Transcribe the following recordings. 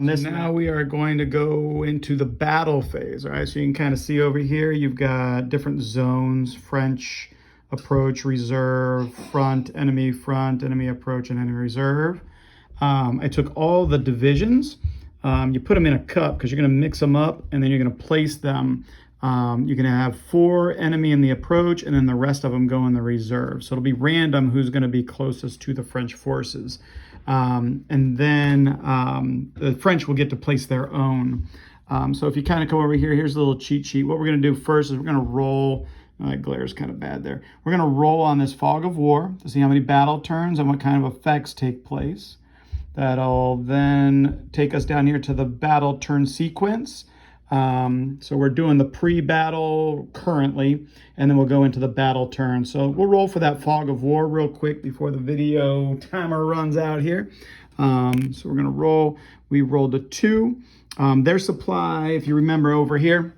Now we are going to go into the battle phase, all right? So you can kind of see over here, you've got different zones: French approach, reserve, front, enemy approach, and enemy reserve. I took all the divisions, you put them in a cup because you're going to mix them up, and then you're going to place them. You're going to have 4 enemy in the approach, and then the rest of them go in the reserve. So it'll be random who's going to be closest to the French forces. And then the French will get to place their own. So if you kind of come over here, here's a little cheat sheet. What we're going to do first is we're going to roll. That glare is kind of bad there. We're going to roll on this fog of war to see how many battle turns and what kind of effects take place. That'll then take us down here to the battle turn sequence. So we're doing the pre-battle currently, and then we'll go into the battle turn. So we'll roll for that fog of war real quick before the video timer runs out here. So we're going to roll. We rolled a 2. Their supply, if you remember over here,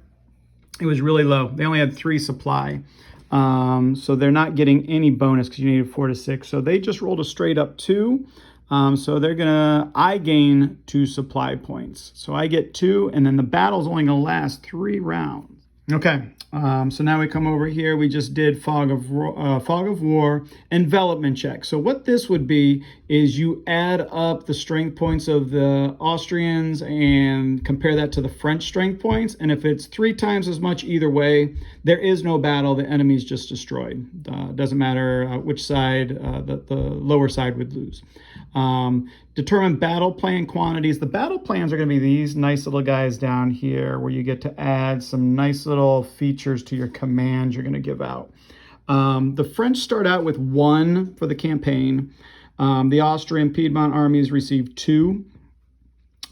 it was really low. They only had 3 supply. So they're not getting any bonus because you needed 4 to 6. So they just rolled a straight up 2. So I gain 2 supply points. So I get 2, and then the battle's only going to last 3 rounds. Okay, so now we come over here. We just did fog of war, envelopment check. So what this would be is you add up the strength points of the Austrians and compare that to the French strength points. And if it's 3 times as much either way, there is no battle. The enemy's just destroyed. Doesn't matter which side, the lower side would lose. Determine battle plan quantities. The battle plans are going to be these nice little guys down here where you get to add some nice little features to your commands you're going to give out. The French start out with 1 for the campaign. The Austrian Piedmont armies receive 2.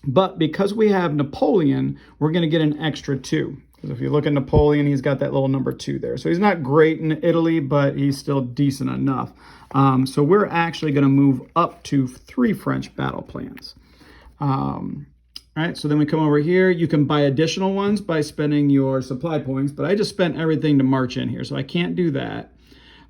But because we have Napoleon, we're going to get an extra 2. Because if you look at Napoleon, he's got that little number 2 there. So he's not great in Italy, but he's still decent enough. So we're actually going to move up to 3 French battle plans. All right, so then we come over here. You can buy additional ones by spending your supply points, but I just spent everything to march in here, so I can't do that.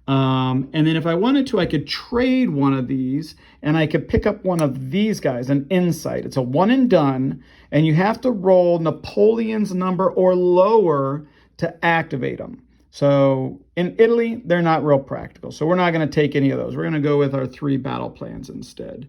And then if I wanted to, I could trade one of these, and I could pick up one of these guys, an insight. It's a one and done, and you have to roll Napoleon's number or lower to activate them. So in Italy, they're not real practical. So we're not going to take any of those. We're going to go with our 3 battle plans instead.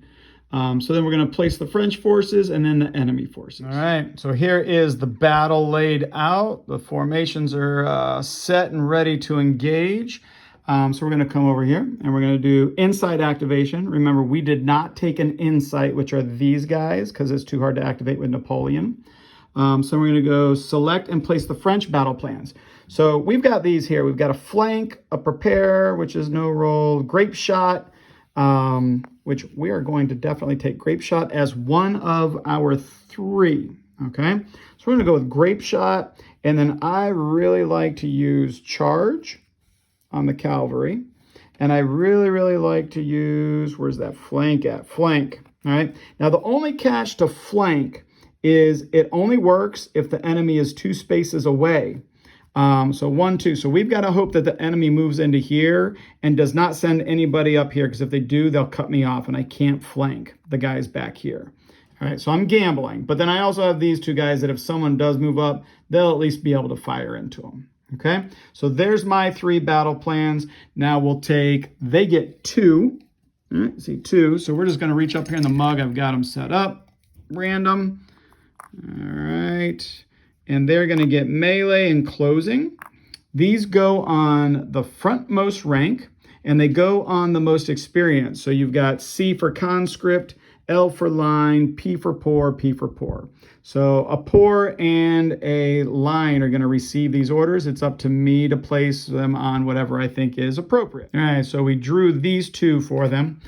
So then we're going to place the French forces and then the enemy forces. All right, so here is the battle laid out. The formations are set and ready to engage. So we're going to come over here and we're going to do insight activation. Remember, we did not take an insight, which are these guys, because it's too hard to activate with Napoleon. So we're going to go select and place the French battle plans. So we've got these here. We've got a flank, a prepare, which is no roll, grape shot, which we are going to definitely take grape shot as one of our 3. Okay, so we're going to go with grape shot, and then I really like to use charge on the cavalry, and I really like to use, where's that flank at? Flank. All right, now the only catch to flank is it only works if the enemy is 2 spaces away. So 1, 2. So we've got to hope that the enemy moves into here and does not send anybody up here, because if they do, they'll cut me off and I can't flank the guys back here. All right, so I'm gambling. But then I also have these 2 guys that if someone does move up, they'll at least be able to fire into them. Okay, so there's my 3 battle plans. Now we'll take, they get 2. All right, see 2. So we're just going to reach up here in the mug. I've got them set up. Random. All right. And they're going to get melee and closing. These go on the frontmost rank, and they go on the most experienced. So you've got C for conscript, L for line, P for poor, P for poor. So a poor and a line are going to receive these orders. It's up to me to place them on whatever I think is appropriate. All right, so we drew these 2 for them.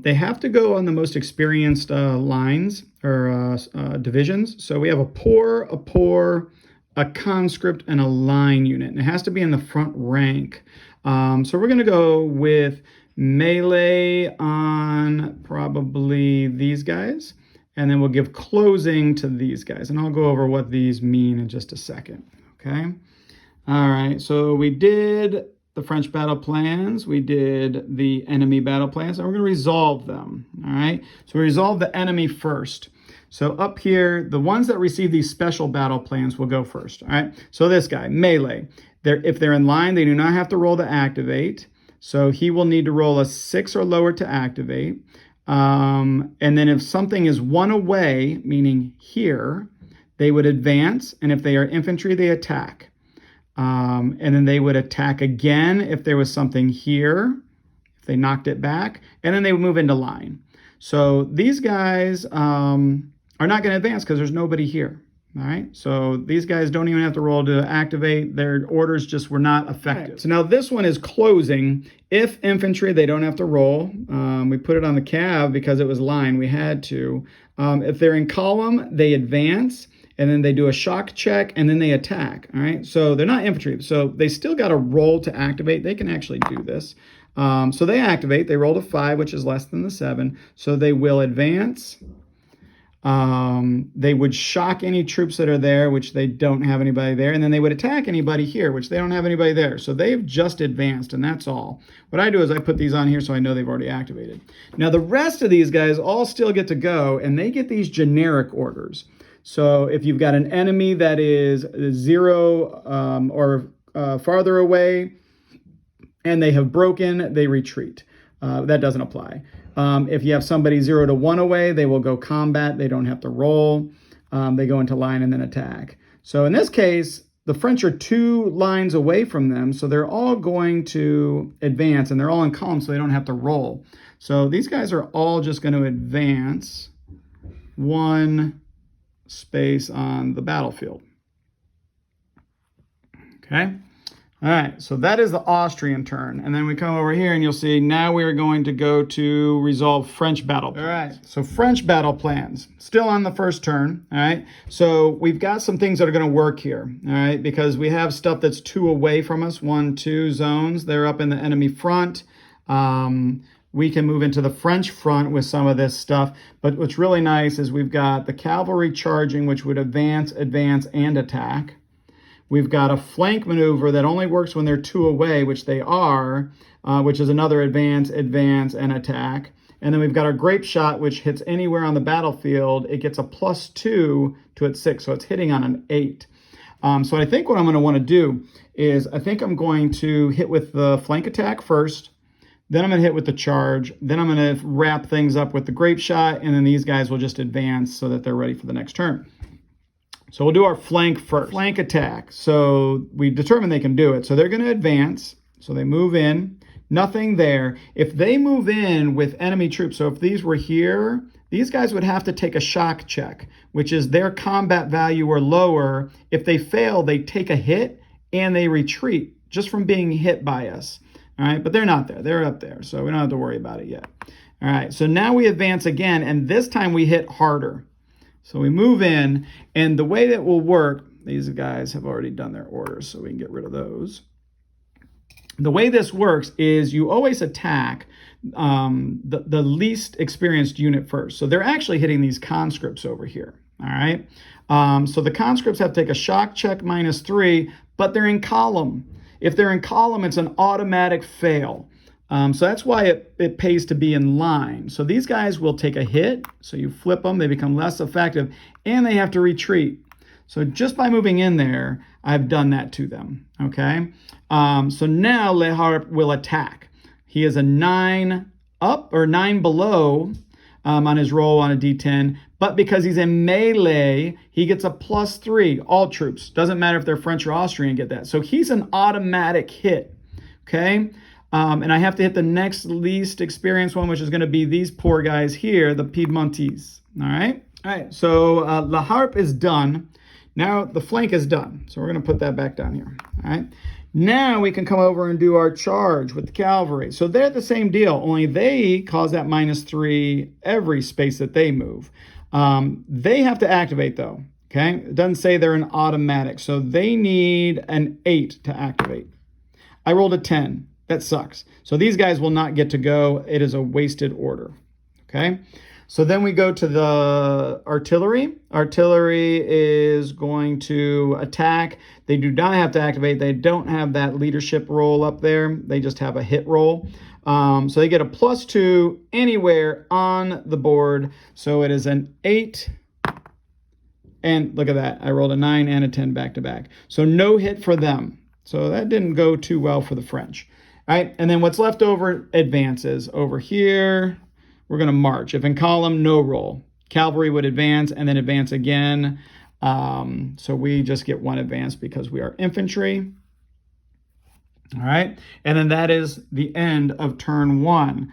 They have to go on the most experienced lines or divisions. So we have a poor, a conscript, and a line unit. And it has to be in the front rank. So we're going to go with melee on probably these guys. And then we'll give closing to these guys. And I'll go over what these mean in just a second. Okay. All right. So we did the French battle plans. We did the enemy battle plans. And we're going to resolve them. All right. So we resolve the enemy first. So up here, the ones that receive these special battle plans will go first. All right. So this guy, melee, if they're in line, they do not have to roll to activate. So he will need to roll a 6 or lower to activate. And then if something is 1 away, meaning here, they would advance. And if they are infantry, they attack. And then they would attack again if there was something here, if they knocked it back. And then they would move into line. So these guys are not going to advance because there's nobody here. All right, so these guys don't even have to roll to activate. Their orders just were not effective. Right. So now this one is closing. If infantry, they don't have to roll. We put it on the cav because it was line. We had to. If they're in column, they advance, and then they do a shock check, and then they attack. All right, so they're not infantry. So they still got to roll to activate. They can actually do this. So they activate. They rolled a 5, which is less than the 7. So they will advance. They would shock any troops that are there, which they don't have anybody there, and then they would attack anybody here, which they don't have anybody there. So they've just advanced, and that's all. What I do is I put these on here so I know they've already activated. Now the rest of these guys all still get to go, and they get these generic orders. So if you've got an enemy that is 0 or farther away, and they have broken, they retreat. That doesn't apply. If you have somebody 0 to 1 away, they will go combat. They don't have to roll. They go into line and then attack. So in this case, the French are 2 lines away from them. So they're all going to advance, and they're all in column, so they don't have to roll. So these guys are all just going to advance 1 space on the battlefield. Okay. All right, so that is the Austrian turn. And then we come over here and you'll see now we are going to go to resolve French battle plans. All right, so French battle plans, still on the first turn, all right? So we've got some things that are gonna work here, all right? Because we have stuff that's 2 away from us, 1, 2 zones. They're up in the enemy front. We can move into the French front with some of this stuff. But what's really nice is we've got the cavalry charging, which would advance, and attack. We've got a flank maneuver that only works when they're 2 away, which they are, which is another advance, and attack. And then we've got our grape shot, which hits anywhere on the battlefield. It gets a +2 to its 6, so it's hitting on an 8. So I think what I'm going to want to do is I think I'm going to hit with the flank attack first. Then I'm going to hit with the charge. Then I'm going to wrap things up with the grape shot, and then these guys will just advance so that they're ready for the next turn. So we'll do our flank first. Flank attack. So we determine they can do it. So they're going to advance. So they move in. Nothing there. If they move in with enemy troops, so if these were here, these guys would have to take a shock check, which is their combat value or lower. If they fail, they take a hit and they retreat just from being hit by us. All right, but they're not there. They're up there, so we don't have to worry about it yet. All right, so now we advance again, and this time we hit harder. So we move in, and the way that will work, these guys have already done their orders, so we can get rid of those. The way this works is you always attack the least experienced unit first. So they're actually hitting these conscripts over here, all right? So the conscripts have to take a shock check -3, but they're in column. If they're in column, it's an automatic fail. So that's why it pays to be in line. So these guys will take a hit. So you flip them, they become less effective, and they have to retreat. So just by moving in there, I've done that to them, okay? So now Le Harpe will attack. He is a 9 up or 9 below on his roll on a D10, but because he's in melee, he gets a +3. All troops, doesn't matter if they're French or Austrian, get that. So he's an automatic hit, okay? And I have to hit the next least experienced one, which is going to be these poor guys here, the Piedmontese. All right? All right, so Le Harpe is done. Now the flank is done. So we're going to put that back down here. All right? Now we can come over and do our charge with the cavalry. So they're the same deal, only they cause that -3 every space that they move. They have to activate, though. Okay? It doesn't say they're an automatic. So they need an 8 to activate. I rolled a 10. That sucks. So these guys will not get to go. It is a wasted order. Okay? So then we go to the artillery. Artillery is going to attack. They do not have to activate. They don't have that leadership roll up there. They just have a hit roll. So they get a +2 anywhere on the board. So it is an 8 And look at that. I rolled a 9 and a 10 back to back. So no hit for them. So that didn't go too well for the French. All right. And then what's left over advances. Over here, we're going to march. If in column, no roll. Cavalry would advance and then advance again. So we just get 1 advance because we are infantry. All right. And then that is the end of turn 1.